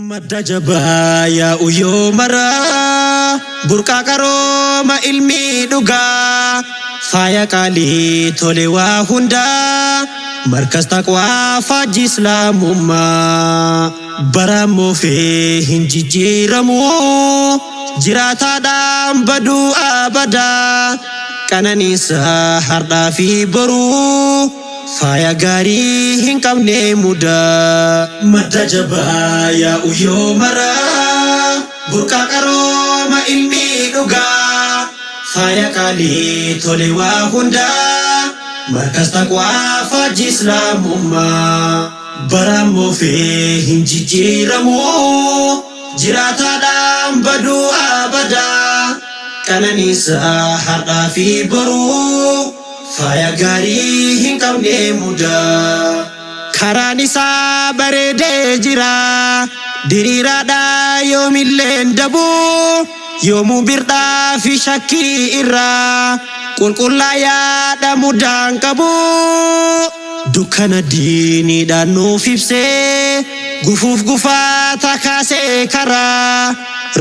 Madda jabaa yaa'u yoo maraa burqaa qarooma ilmi dhugaa faaya qaalii tole waa hundaa markas taqwaa faajji islaamummaa barammoo fee hin jijjiiramu jiraataadhaan baduu abadaa qananiisaa hardhaa fi boruu faaya gaarii hin qabne mudaa. Madda jabaa yaa'u yoo maraa burqaa qarooma ilmi dhugaa faaya qaalii tole waa hundaa markas taqwaa faajji islaamummaa barammoo fee hin jijjiiramu jiraataadhaan baduu abadaa qananiisaa hardhaa fi boruu faaya gaarii hin qabne mudaa. Karaan isaa bareedee jira diriiraadhaa yoomillee dabuu yoomuu birdhaa fi shakkii irraa qulqullaayaadha mudaan qabu dukkana diiniidhaan nuuf ibsee gufuuf gufaa takaasee karaa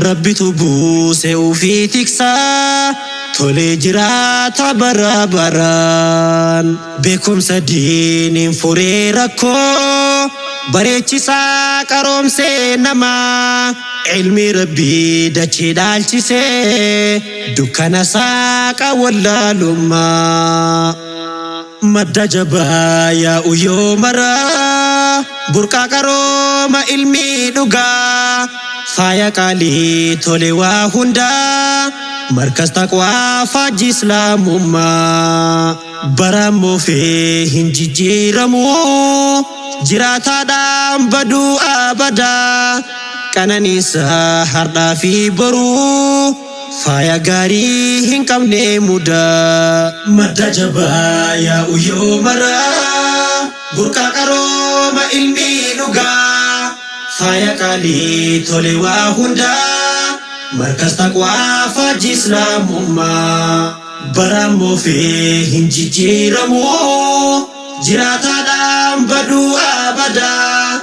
rabbitu buusee ufii tiksaa tolee jiraata bara baraan beekumsa diiniin furee rakkoo bareechisaa qaroomsee namaa ilmi rabbii dachee dhaalchisee dukkana saaqa wallaalummaa. Madda jabaa yaa'u yoo maraa burqaa qarooma ilmi dhugaa faaya qaalii tole waa hundaa markas taqwaa faajji islaamummaa barammoo fee hin jijjiiramu jiraataadhaan baduu abadaa qananiisaa hardhaa fi boruu faaya gaarii hin qabne mudaa. Madda jabaa yaa'u yoo maraa burqaa qarooma ilmi dhugaa faaya qaalii tole waa hundaa markas taqwaa faajji islaamummaa barammoo fee hin jijjiiramu jiraataadhaan baduu abadaa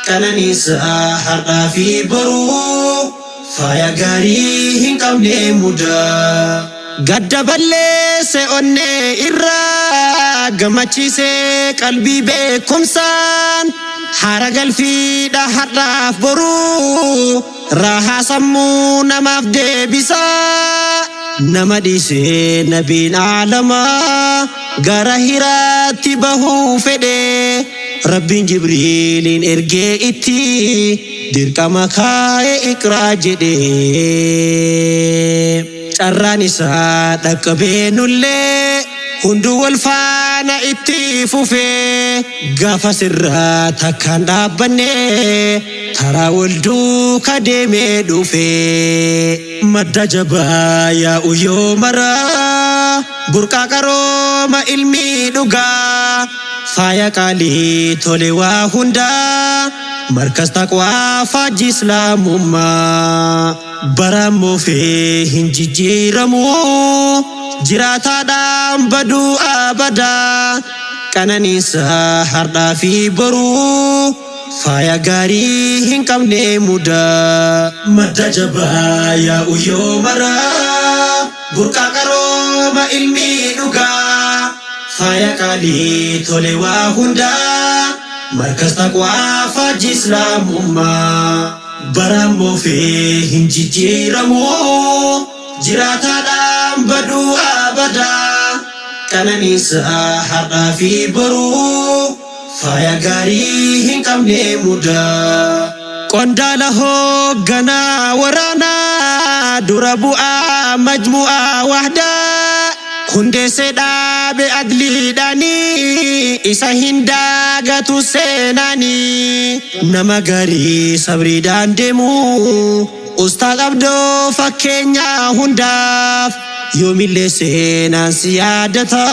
qananiisaa hardhaa fi boruu faaya gaarii hin qabne mudaa. Gadda balleesse onnee irraa gammachiisee qalbii beekumsaan haara galfiidha hardhaaf boruu raahaa sammuu namaaf deebisaa nama dhiisee nabiin aalamaa gara hiraatti bahuu fedhee rabbiin jibriiliin ergee itti dirqama kaa'e iqraa jedhee carraan isaa dhaqqabee nullee hunduu wal faana itti fufee gaafa sirraa takkaan dhaabbanne taraa wal duuka deemee dhufee. Madda jabaa yaa'u yoo maraa burqaa qarooma ilmi dhugaa faaya qaalii tole waa hundaa markas taqwaa faajji islaamummaa barammoo fee hin jijjiiramu jiraataadhaan baduu abadaa qananiisaa hardhaa fi boruu faaya gaarii hin qabne mudaa. Madda jabaa yaa'u yoo maraa burqaa qarooma ilmi dhugaa faaya qaalii tole waa hundaa markas taqwaa faajji islaamummaa barammoo fee hin jijjiiramu jiraataadhaan baduu abadaa qananiisaa hardhaa fi boruu faaya gaarii hin qabne mudaa. Qondaala hoogganaa waraanaa dura bu'aa majmu'aa wahdaa hundeessee dhaabe adliidhaanii isa hin daagatu seenaanii nama gaarii sabriidhaan deemu ustaad abdoo fakkeenyaa hundaaf yoomillee seenaan si yaadata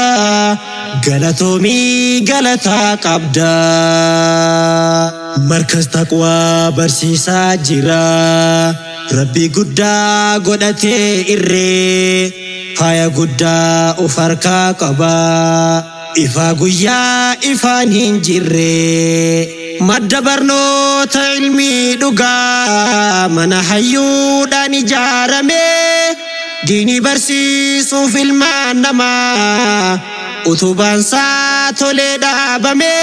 galatoomii galataa qabda. Markas taqwaa barsiisaa jira rabbii guddaa godhatee irree faaya guddaa of harkaa qaba ifaa guyyaa ifaan hin jirre madda barnoota ilmii dhugaa mana hayyuudhaan ijaarame diinii barsiisuuf ilmaan namaa utubaan isaa tolee dhaabame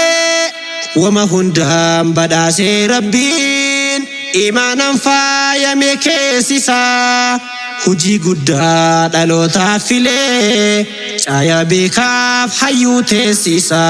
wama hundaan badhaasee rabbiin imaanan faayame keessisaa hujii guddaa dhalootaaf filee caayaa beekaaf hayyuu teessisaa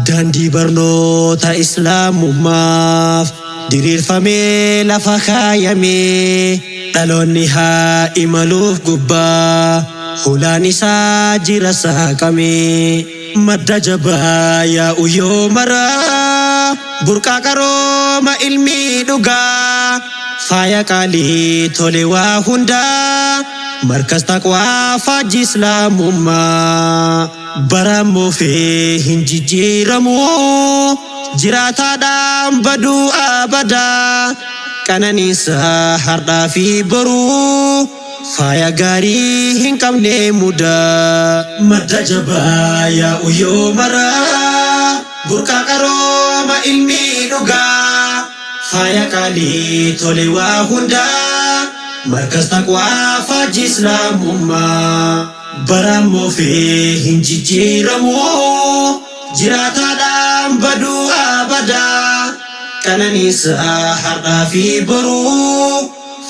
daandii barnoota islaamummaaf diriirfamee lafa kaayamee dhaloonni haa imaluuf gubbaa hulaan isaa jira saaqamee madda jabaa yaa'u yoo maraa burqaa qarooma ilmii dhugaa faaya qaalii tole waa hundaa markas taqwaa faajji islaamummaa barammoo fee hin jijjiiramu jiraataadhaan baduu abadaa qananiisa hardhaa fi boruu faaya gaarii hin qabne mudaa madda jabaa yaa'u yoo maraa burqaa qarooma ilmii dhugaa faaya qaalii tole waa hundaa markas taqwaa faajji islaamummaa barammoo fee hin jijjiiramu jiraataadhaan baduu abadaa qananiisa hardhaa fi boruu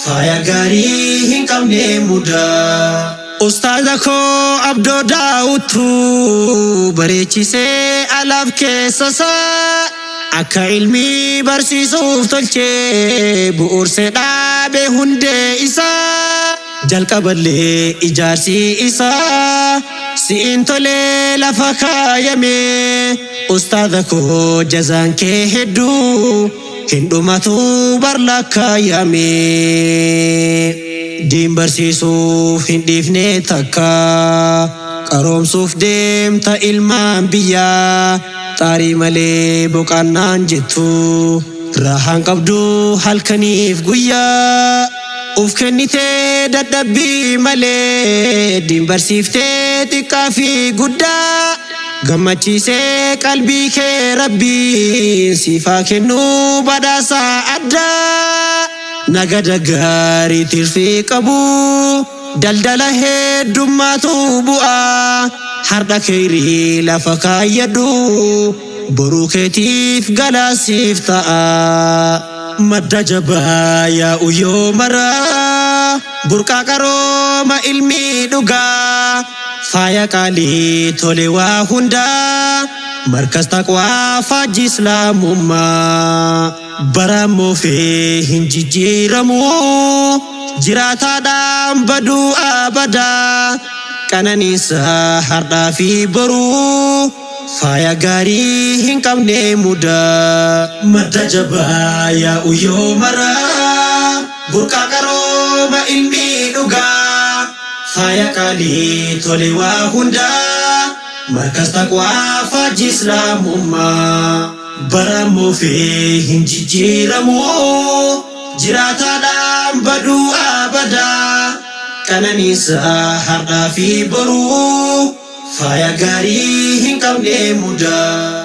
faaya gaarii hin qabne mudaa ustaaza koo abdoo daawutu bareechisee alaaf keessasaa akka ilmii barsiisuuf tolchee bu'uursee dhaabee hundee isaa jalqaballee ijaarsi isaa si'in tolee lafa kaayamee ustaaza koo jazaan kee hedduu hin dhumatu barla kaayamee diin barsiisuuf hin dhiifne takka qaroomsuuf deemta ilmaan biyyaa xaarii malee boqannaan jettu raahaan qabdu halkaniif guyyaa uf kennitee dadhabbii malee diin barsiiftee xiqqaa fi guddaa gammachiisee qalbii kee rabbiin siifaa kennuu badhaasaa addaa nagada gaarii tirfii qabu daldala heddummaatu bu'aa hardha keerii lafa kaayyadhu boruu keetiif galaasiif ta'a madda jabaa yaa'u yoo maraa burqaa qarooma ilmii dhugaa faaya qaalii tole waa hundaa markas taqwaa faajji islaamummaa barammoo fee hin jijjiiramu jiraataadhaan baduu abadaa qananiisa hardhaa fi boruu faaya gaarii hin qabne mudaa madda jabaa yaa'u yoo maraa burqaa qarooma ilmii dhugaa faaya qaalii tole waa hundaa markas taqwaa faajji islaamummaa barammoo fee hin jijjiiramu jiraataadhaan baduu abadaa qananiisa hardhaa fi boruu faaya gaarii hin qabne mudaa